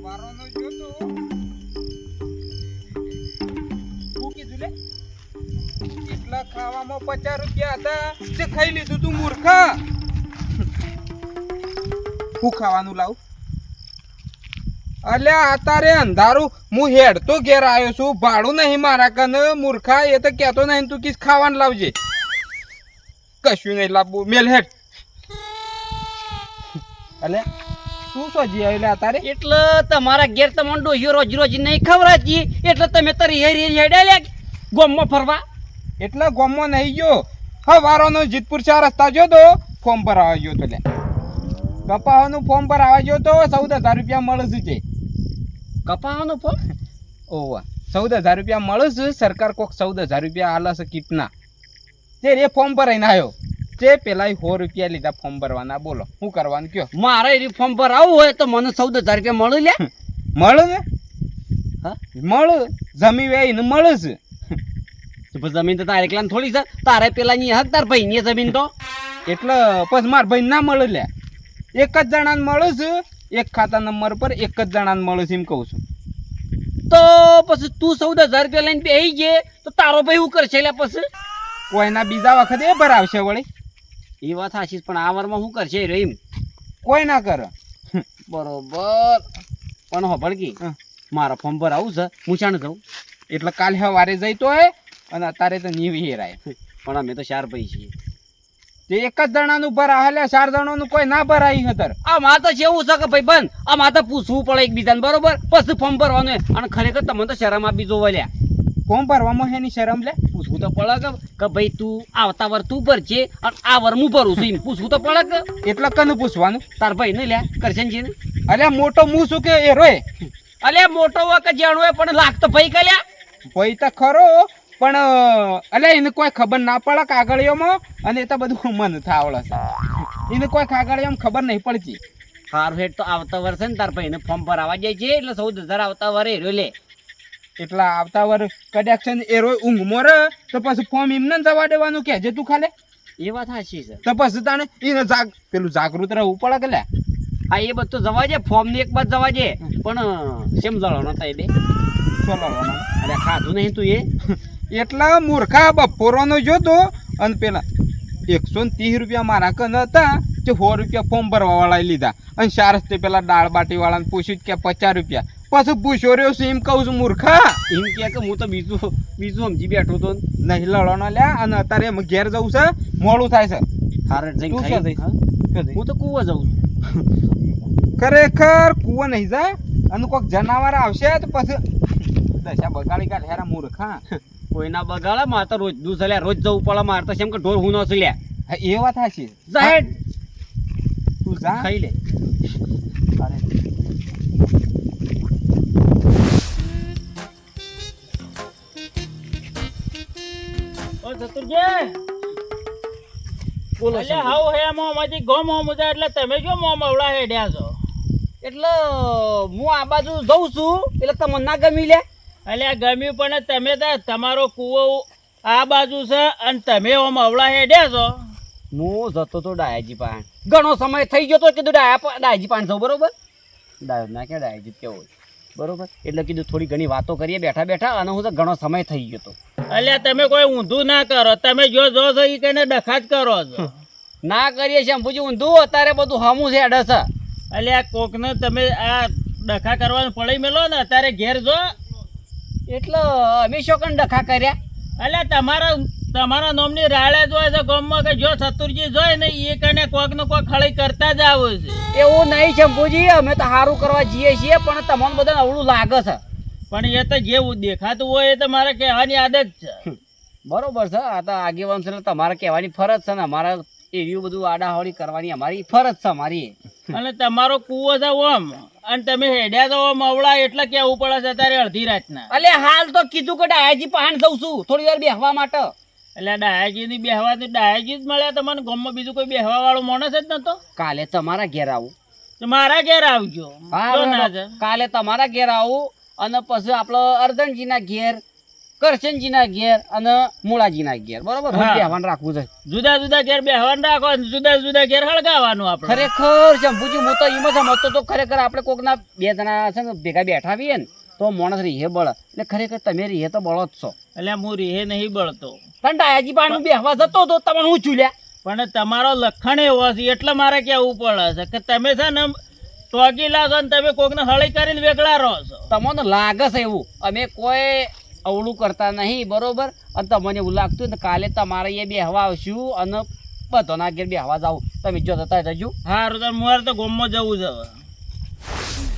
વારોનો જોતો શું કીધું લે એટલા ખાવામાં 50 રૂપિયા હતા જે ખાઈ લીધું તું મૂર્ખા હું ખાવાનું લાવ અલ્યા અતારે અંધારું હું હેડ તો ઘેર આવ્યો છું ભાડું નહીં મારા કને મૂર્ખા એ તો કહેતો નહીં તું કીસ ખાવાનું લાવજે કશું નહીં લાવવું મેલ હેડ અલે શું સોજી આવેલા તારે એટલે તમારા ઘેર તમને ડોહીઓ રોજ રોજ નહીં ખવડાતી એટલે તમે તારી હેરી હેડાલ્યા ગોમમાં ફરવા એટલે ગોમમાં નહીં ગયો હવારોનો જીતપુર 4 રસ્તા જો તો ફોર્મ પર આવવા ગયો તો લે કપાવાનું ફોર્મ પર આવવા ગયો તો 14,000 રૂપિયા મળે છે કપાવાનું ફોન ઓવા 14,000 રૂપિયા મળે છે સરકાર કોક 14,000 રૂપિયા આલે છે કીટના તે રે ફોર્મ પર આવીને આવ્યો તે પેલા 100 રૂપિયા લીધા ફોર્મ ભરવાના બોલો શું કરવાનું કયો મારે એ ફોર્મ પર આવવું હોય તો મને 14,000 રૂપિયા મળે લે મળે ને હા મળે જમી વેઈને મળે છે જમીન તો તારે એકલા થોડી છે તારે પેલાની હકદાર ભાઈ ની જમીન તો એટલે પછી માર ભાઈ ના મળે લે એક જ જણાને મળે છે એક ખાતા નંબર પર એક જ જણાને મળે છે એમ કહું છું તો પછી તું 14,000 રૂપિયા લઈને બેસી ગયે તો તારો ભાઈ શું કરશે લે પછી કોઈના બીજા વખતે એ ભરાવશે વળી એ વાત સાચી પણ આ વારમાં શું કરશે રહીમ કોઈ ના કરે બરોબર પણ હો ભડકી મારા ફોર્મ પર આવું છે હું ચાણ જાઉં એટલે કાલે સવારે જઈતો હોય અને અત્યારે તો નીવી હેરાય પણ અમે તો 4 ભાઈ છીએ તે એક જ જણાનું ભરા એટલે 4 જણાનું કોઈ ના ભરાય હતર આ માતા છે એવું છે કે ભાઈ બંધ આ માતા પૂછવું પડે એકબીજાને બરોબર પછી ફોર્મ ભરવાનું અને ખરેખર તમને તો શરમ આપી જો વળ્યા ફોર્મ ભરવામાં એની શરમ લે પૂછવું તો પડે કે ભાઈ તું આવતા વર તું ભરજે અને આ વર હું ભરું છું એમ પૂછવું તો પડે કે એટલે કનું પૂછવાનું તાર ભાઈ ને લ્યા કરશનજી ને અલ્યા મોટો હું શું કે એ રોય અલ્યા મોટો હોય કે જાણો હોય પણ લાગતો ભાઈ કલ્યા ભાઈ તો ખરો પણ અલ્યા એને કોઈ ખબર ના પડે કાગળિયોમાં અને એ તો બધું મન થાવડે છે એને કોઈ કાગળિયોમાં ખબર નહીં પડતી હાર હેડ તો આવતા વર્ષે ને તાર ભાઈ ને ફોર્મ પર આવવા જાય છે એટલે 14,000 આવતા વરે હેર્યો લે એટલે આવતા વર કદાચ છે ને એ રોય ઊંઘમાં રહે તો પછી ફોર્મ એમને જવા દેવાનું કે જે તું ખાલે એ વાત સાચી છે તો પછી તાને એને પેલું જાગૃત રહેવું પડે કે લે હા એ બધું જવા દે ફોર્મ ની એક બાદ જવા દે પણ સેમ જળો નતા એ બે ચલો અરે ખાધું નહીં તું એ એટલા મૂર્ખા બપોરોનો જોતો અને પેલા 130 રૂપિયા મારા કન હતા જે 100 રૂપિયા ફોર્મ ભરવા વાળા લીધા અને 4 રસ્તે પેલા દાળ બાટી વાળાને પૂછ્યું કે 50 રૂપિયા પછી પૂછ્યો રહ્યો છે એમ કહું છું મૂર્ખા એમ કે હું તો બીજું સમજી બેઠો તો નહીં લડવાનો લ્યા અને અત્યારે એમ ઘેર જવું છે મોડું થાય છે હારે જઈને ખાઈ હું તો કૂવા જાઉં ખરેખર કૂવો નહીં જાય અને કોઈક જનાવર આવશે તો પછી દશા બગાડી કાઢે હેરા મૂર્ખા કોઈના બગાડે મારે તો રોજ દૂધ લ્યા રોજ જવું પડે મારે તો કેમ કે ઢોર હું ન લ્યા એ વાત સાચી જાહેર તું જા ખાઈ લે અરે ઓ ચતુરજી બોલો એટલે હાવ હે મોમાંથી ગો મો મુજા એટલે તમે જો મો મવડા હેડ્યા છો એટલે હું આ બાજુ જઉં છું એટલે તમને ના ગમી લે એટલે ગમ્યું પણ તમે તો તમારો કૂવો આ બાજુ છે અને તમે ઓમ અવળા હેડ્યા છો હું જતો તો ડાયાજી પાન ઘણો સમય થઈ ગયો તો કીધું ડાયાજી પાન જવું બરોબર ડાયો ના કે ડાયાજી કેવો બરોબર એટલે કીધું થોડી ઘણી વાતો કરીએ બેઠા બેઠા અને હું તો ઘણો સમય થઈ ગયો તો એટલે તમે કોઈ ઊંધું ના કરો તમે જો છો એ કઈને ડખા જ કરો છો ના કરીએ છીએ પૂછ્યું ઊંધું અત્યારે બધું હમું છે અડસ એટલે આ કોકને તમે આ ડખા કરવાનું પડી મેલો ને અત્યારે ઘેર જો એટલે અમે શું કણ ડખા કર્યા એટલે તમારા નોમની રાળે જોય છે ગામમાં કે જો ચતુરજી જોય ને એ કને કોક ને કોક ખળી કરતા જ આવે છે એવું નહીં શંભુજી અમે તો સારું કરવા જઈએ છીએ પણ તમને બધાને અવળું લાગે છે પણ એ તો જેવું દેખાતું હોય એ તો મારે કહેવાની આદત છે બરોબર છે આ તો આગેવાન છે તમારે કહેવાની ફરજ છે ને અમારે એવી બધું આડાહળી કરવાની અમારી ફરજ છે અમારી અને તમારો કૂવો છે ઓમ અને તમે હેડ્યા તો ઓમ અવળા એટલે કેવું પડે છે અત્યારે અડધી રાતના અલે હાલ તો કીધું કે ડાયાજી પાન જઉં છું થોડી વાર બેસવા માટે એટલે ડાયાજી ની બેહવા તો ડાયાજી જ મળ્યા તમને ગામમાં બીજું કોઈ બેહવા વાળો માણસ જ નતો કાલે તમારા ઘેર આવું તો મારા ઘેર આવજો હા કાલે તમારા ઘેર આવું અને પછી આપડે અર્જનજી ના ઘેર કરશનજીના ઘેર અને મૂળાજીના ઘેર બરોબર રોજ હા. બેહવાનું રાખવું છે જુદા જુદા ઘેર બેહવાનું રાખો અને જુદા જુદા ઘેર હળગાવાનું આપણે ખરેખર શંભુજી હું તો એમાં સમજતો તો ખરેખર આપણે કોકના બે જણા છે ને ભેગા બેઠા આવીએ ને તો માણસ રીહે બળ એટલે ખરેખર તમે રીહે તો બળો જ છો એટલે હું રીહે નહીં બળતો પણ ડાયાજી પાણી બેહવા જતો તો તમને હું ચૂલ્યા પણ તમારો લખણ એવો છે એટલે મારે કહેવું પડે છે કે તમે છે ને ટોકી લાગો ને તમે કોકને હળી કરીને વેગળા રહો છો. તમને લાગે છે એવું અમે કોઈ અવળું કરતા નહીં બરોબર અને તમને એવું લાગતું ને કાલે તમારે એ બેહવા આવશું અને બધાના ઘેર બેહવા જાવ તમે જો જતા જજો હારું તો મારે તો ગોમમાં જવું છે હવે.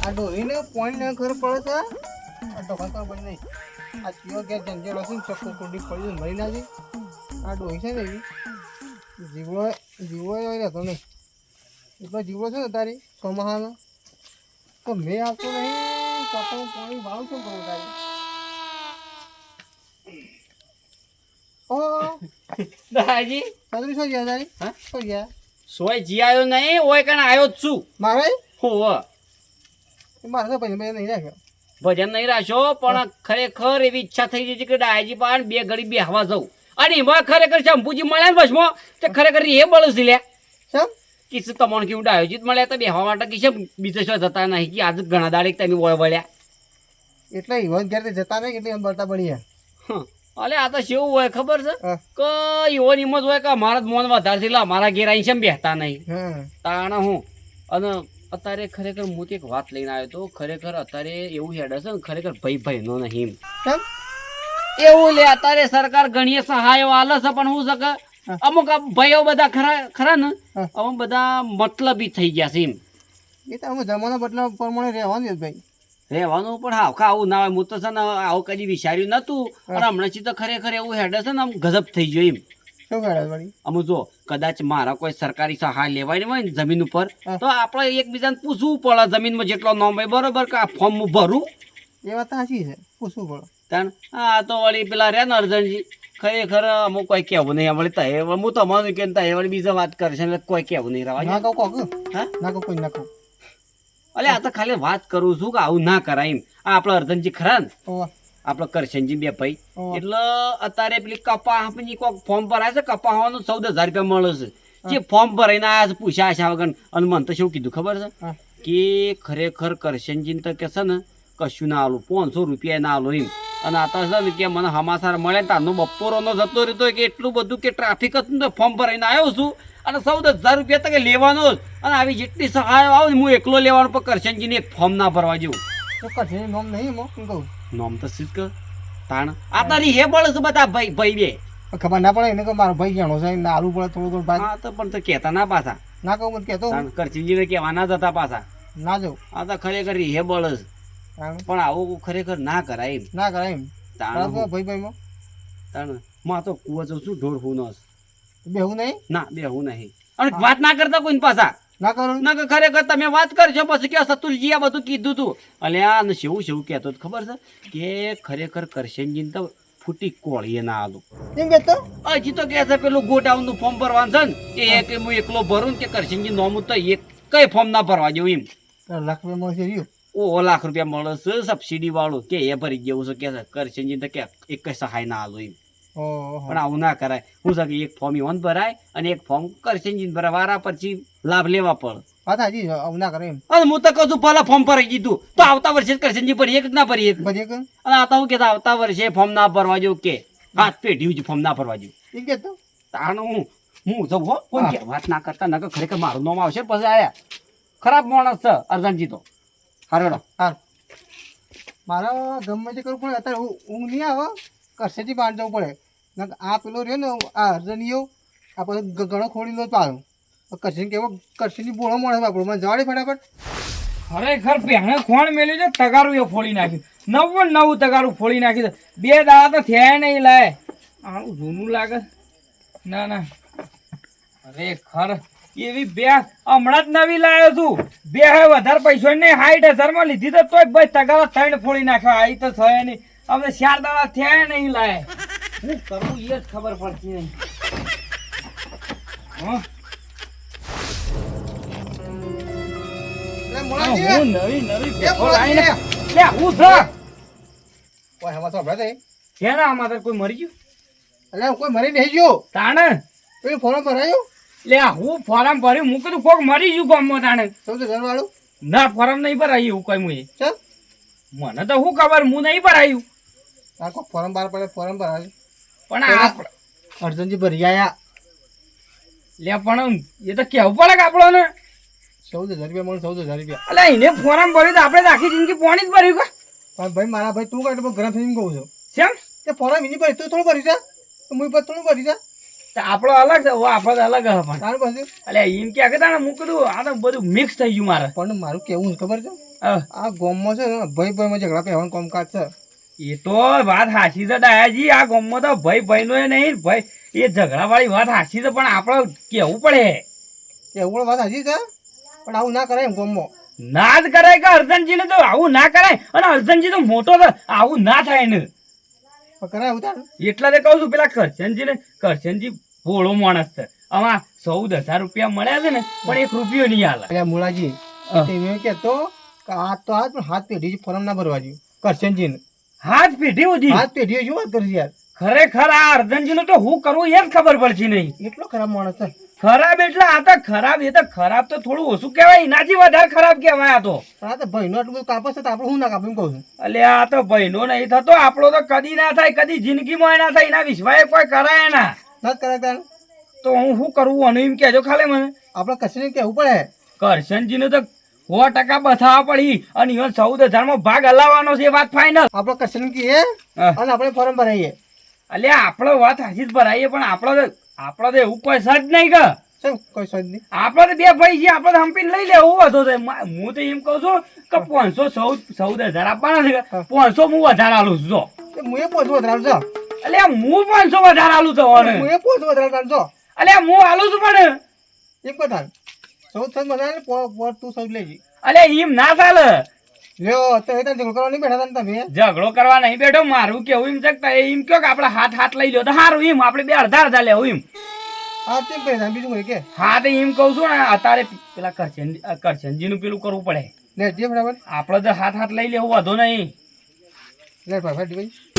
આ ડોહીને પોઈન્ટ ને ખબર પડે છે આ તો ખબર પડી નહીં આ ચિયો કે જંજેલો છે ને ચક્કુ કુંડી પડી મરી ના જઈ આ ડોહી છે ને એવી જીવડો જીવડો રહેતો નહીં એટલો જીવડો છે ને તારી સોમાહાનો તો મેં આવતો નહીં તો હું પાણી વાળું શું કરું તારી ઓ દાદાજી સાદરી શું ગયા તારી હા? શું ગયા સોય જી આવ્યો નહીં ઓય કણ આવ્યો જ છું મારે હોવ મારે તો પછી મેં નહીં રાખ્યો ભજન નહીં રાખશો પણ ખરેખર એવી ઈચ્છા થઈ ગઈ છે કે ડાયાજી પાન બે ઘડી બેહવા જાઉં અને એમાં ખરેખર શંભુજી મળ્યા ને બસમાં તે ખરેખર એ બળસ લે કેમ કિસ્સે તમને કેવું ડાયોજી મળ્યા તો બેહવા માટે કિસ્સે બીજે શું જતા નહીં કે આજ ઘણા દાડે તમે વળ્યા એટલે ઈવન ઘેર જતા નહીં કેટલી બળતા બળી અલે આ તો કેવું હોય ખબર છે હા. કે એવો નિમત હોય કે અમારા જ મોન વધારે છે એટલે અમારા ઘેર અહીં છે બેહતા નહીં હા તાણ હું અને અત્યારે ખરેખર હું તો એક વાત લઈને આવ્યો તો ખરેખર અત્યારે એવું હેડ છે ને ખરેખર ભાઈનો નહીં કેમ એવું લે અત્યારે સરકાર ઘણી સહાયો આલે છે પણ હું શકે અમુક આ ભાઈઓ બધા ખરા ને હા. અમુક બધા મતલબી થઈ ગયા છે એમ એ તો અમે જમાના બદલા પ્રમાણે રહેવાનું જ ભાઈ રહેવાનું પણ હાવખા આવું ના હોય હું તો છે ને આવું કદી વિચાર્યું નતું અને હમણાંથી તો ખરેખર એવું હેડે છે ને આમ ગજબ થઈ ગયો એમ શું કરે વળી અમુ જો કદાચ મારા કોઈ સરકારી સહાય લેવાની હોય ને જમીન ઉપર હા. તો આપણે એકબીજાને પૂછવું પડે જમીનમાં જેટલો નામ હોય બરોબર કે આ ફોર્મ હું ભરું એ વાત સાચી છે પૂછવું પડે તાણ હા તો વળી પેલા રહ્યા ને અર્જનજી ખરેખર અમુક કોઈ કહેવું નહીં વળી તહે હું તો મને કે તહે વળી બીજા વાત કરે છે એટલે કોઈ કહેવું નહીં રવા ના કહું કોક હા ના કહું કોઈ ના કહું અલે આ તો ખાલી વાત કરું છું કે આવું ના કરાય એમ આ આપણા અર્જનજી ખરા ને ઓવા આપણા કરશનજી બે ભાઈ ઓવા. એટલે અત્યારે પેલી કપા આપણી કોઈક ફોર્મ ભરાય છે કપા હોવાનું 14,000 રૂપિયા મળે છે જે ફોર્મ ભરાઈને આવ્યા છે પૂછ્યા છે વગર અને મને તો શું કીધું ખબર છે હા. કે ખરેખર કરશનજી તો કે છે ને કશું ના આલું 500 રૂપિયા ના આલું એમ અને આ તો છે ને કે મને સમાચાર મળે ને તારનો બપોરોનો જતો રહેતો કે એટલું બધું કે ટ્રાફિક હતું ને ફોર્મ ભરાઈને આવ્યો છું અને 14,000 રૂપિયા તો કે લેવાનો જ અને આવી જેટલી સહાય આવે ને હું એકલો લેવાનો પણ કરશનજીને એક ફોર્મ ના ભરવા જેવું તો કઠિન નોમ નહીં મો શું કહું નોમ તો સીધ કર તાણ આ તારી હે બળ છે બધા ભાઈ ભાઈ બે ખબર ના પડે એને કે મારો ભાઈ જાણો છે એને આલુ પડે થોડું થોડું ભાગ હા તો પણ તો કહેતા ના પાછા ના કહું મને કહેતો તાણ કરશનજીને કહેવા ના જતા પાછા ના જાઉં આ તો ખરેખર હે બળ છે પણ આવું ખરેખર ના કરાય એમ ના કરાય એમ તાણ ભાઈ ભાઈમાં તાણ માં તો કુવા જઉં છું ઢોર હું બેહું નહીં ના બે હું નહીં અને વાત ના કરતા કોઈ પાછા ના કરું ના કે ખરેખર તમે વાત કરશો પછી કે સતુરજી આ બધું કીધું તું અને આ ને શેવું કહેતો હતો ખબર છે કે ખરેખર કરશનજીને તો ફૂટી કોળીએ ના આલું કેમ કહેતો હજી તો કે છે પેલું ગોડાઉનનું ફોર્મ ભરવાનું છે ને એ કે હું એકલો ભરું ને કે કરશનજી નોમ તો એક કઈ ફોર્મ ના ભરવા જેવું એમ લાખ રૂપિયા મળશે રહ્યું ઓ લાખ રૂપિયા મળે છે સબસિડી વાળું કે એ ભરી જેવું છે કે કરશનજી તો કે એક કઈ સહાય ના આલું એમ ઓહો પણ આવું ના કરાય હું શકે એક ફોર્મ ઈવન ભરાય અને એક ફોર્મ કરશનજી ભરાય વારા પછી લાભ લેવા પડે વાત સાચી છે આવું ના કરે એમ અને હું તો કહું છું પહેલા ફોર્મ ભરાઈ દીધું તો આવતા વર્ષે કરશનજી ભરી એક ના ભરી એક બધી કે અને આ તો હું કહેતા આવતા વર્ષે ફોર્મ ના ભરવા જેવું કે હાથ પેઢી જ ફોર્મ ના ભરવા જેવું એમ કહેતો તાણ હું જઉં હો કોઈ કે વાત ના કરતા નકર ખરેખર મારું નામ આવશે પછી આયા ખરાબ માણસ છે અર્જનજી તો હારેડો હા મારા ગમે તે કરવું પડે અત્યારે ઊંઘ નહીં આવે કરશેથી બહાર જવું પડે આ પેલો રહ્યો ને આ અર્જનીયો આ પછી ઘણો ખોડી લો પાડું કરશે કેવો કરશેની બોળો મળે આપણું મને જવાડે ફટાફટ ખરેખર પહેણે ખોણ મેલ્યું છે તગારું એ ફોડી નાખ્યું 99 તગારું ફોડી નાખ્યું છે. 2 દાડા તો થયા નહીં લાય આનું જૂનું લાગે ના ના ખરેખર એવી બે હમણાં જ નવી લાવ્યો છું બે હવે વધારે પૈસો નહીં 60,000 માં લીધી તો તોય ભાઈ તગારો 3 ફોડી નાખ્યો આવી તો થયા નહીં અમે 4 દાડા થયા નહીં લાય હું કરું એ જ ખબર પડતી નહીં હં? એટલે મોળાજી, હું નવી એ પેપર મોળાજી, આવીને લે હું છે ઓય, હવા તો હમણાં થઈ. છે ને આમાં તો કોઈ મરી ગયું એટલે કોઈ મરી નહીં ગયો તાણે પેલું ફોર્મ ભરાયું લે હું ફોરમ ભર્યું હું કીધું કોક મરી ગયું ગામમાં તાણે 14,000 વાળું ના ફોરમ નહીં ભરાયું એવું કઈ મુએ ચાલ મને તો શું ખબર હું નહીં ભરાયું આ કોઈ ફોર્મ બહાર પડે ફોર્મ ભરાયું પણ આ અર્જુનજી ભરી આયા લે પણ એ તો કેવું પડે કે આપણો ને 14,000 રૂપિયા મળે 14,000 રૂપિયા અલે એને ફોરમ ભર્યું તો આપણે તો આખી જિંદગી પાણી જ ભર્યું કા પણ ભાઈ મારા ભાઈ તું કાઢ ગરમ થઈને કહું છું કેમ તે ફોર્મ એની ભરી તું થોડું ભરી જા તો હું પર થોડું ભરી જા તો આપણો અલગ છે ઓ આપણો તો અલગ હે પણ તારું પાસે અલે એમ કે કે તાણે હું કીધું આ તો બધું મિક્સ થઈ ગયું મારે પણ મારું કેવું ખબર છે હા. આ ગામમાં છે ને ભાઈ ભાઈમાં ઝઘડા પહેવાનું કામકાજ છે એ તો વાત હાચી છે ડાયાજી આ ગામમાં તો ભાઈ ભાઈનો એ નહીં ભાઈ એ ઝઘડા વાળી વાત હાચી છે પણ આપણે કેવું પડે એવું વાત હજી છે પણ આવું ના કરાય એમ ગામમાં ના જ કરાય કે અર્જનજી ને તો આવું ના કરાય અને અર્જનજી તો મોટો છે આવું ના થાય ને પણ કરાય એવું તારું એટલા તે કહું છું પેલા કરશનજી ભોળો માણસ છે આમાં 14,000 રૂપિયા મળ્યા છે ને પણ 1 રૂપિયો નહીં હાલે એટલે મુળાજી હા. તે મેં કહેતો કે આ તો આજ પણ હાથ પેઢી ફોર્મ ના ભરવા જોઈએ કરશનજીને હાથ પેઢી સુધી હાથ પેઢી શું વાત કરશે યાર ખરેખર આ અર્જનજી નું તો હું કરવું એ જ ખબર પડતી નહીં એટલો ખરાબ માણસ છે ખરાબ એટલે આ તો ખરાબ એ તો ખરાબ તો થોડું ઓછું કહેવાય એનાથી વધારે ખરાબ કહેવાય આ તો પણ આ તો ભાઈનો આટલું બધું કાપસ છે તો આપણે શું ના કાપે એમ કહું છું અલે આ તો ભાઈનો નહીં થતો આપણો તો કદી ના થાય કદી જિંદગીમાં ના થાય એના વિશ્વાએ કોઈ કરાય ના ના જ કરાય તારે તો હું શું કરવું અને એમ કહેજો ખાલી મને આપણે કશું કહેવું પડે કરશનજી ને તો 100% બતાવવા પડી અને ઈવન 14,000 માં ભાગ હલાવવાનો છે એ વાત ફાઈનલ આપણે કશું કહીએ અને આપણે ફોર્મ ભરાઈએ અલે આપણો વાત હાચી જ ભરાઈએ પણ આપણો તો એવું કોઈ સજ નહીં કે ચલ કોઈ સોચ નહીં આપણે તો બે ભાઈ છે આપણે તો હંપીને લઈ લેવું હતો તો હું તો એમ કહું છું કે 514,000 આપવાના છે 500 હું વધારે આલું છું જો હું એ પોચો વધારે છો અલે હું 500 વધારે આલું છું અને હું એ પોચો વધારે છો અલે હું આલું છું પણ એમ બધા 14 વધારે પોત તું સૌ લેજી અલે એમ ના ચાલે લ્યો તો એ ઝઘડો કરવા નહીં બેઠા હતા ને તમે ઝઘડો કરવા નહીં બેઠો મારું કેવું એમ છે કે એમ કયો કે આપણે હાથ લઈ લ્યો તો સારું એમ આપણે બે અડધા લેવું એમ હા તેમ કહે બીજું કઈ કે હા તો એમ કહું છું ને અત્યારે પેલા કરશનજી નું પેલું કરવું પડે લે જે બરાબર આપણે તો હાથ લઈ લેવું વધુ નહીં લે ભાઈ ભાઈ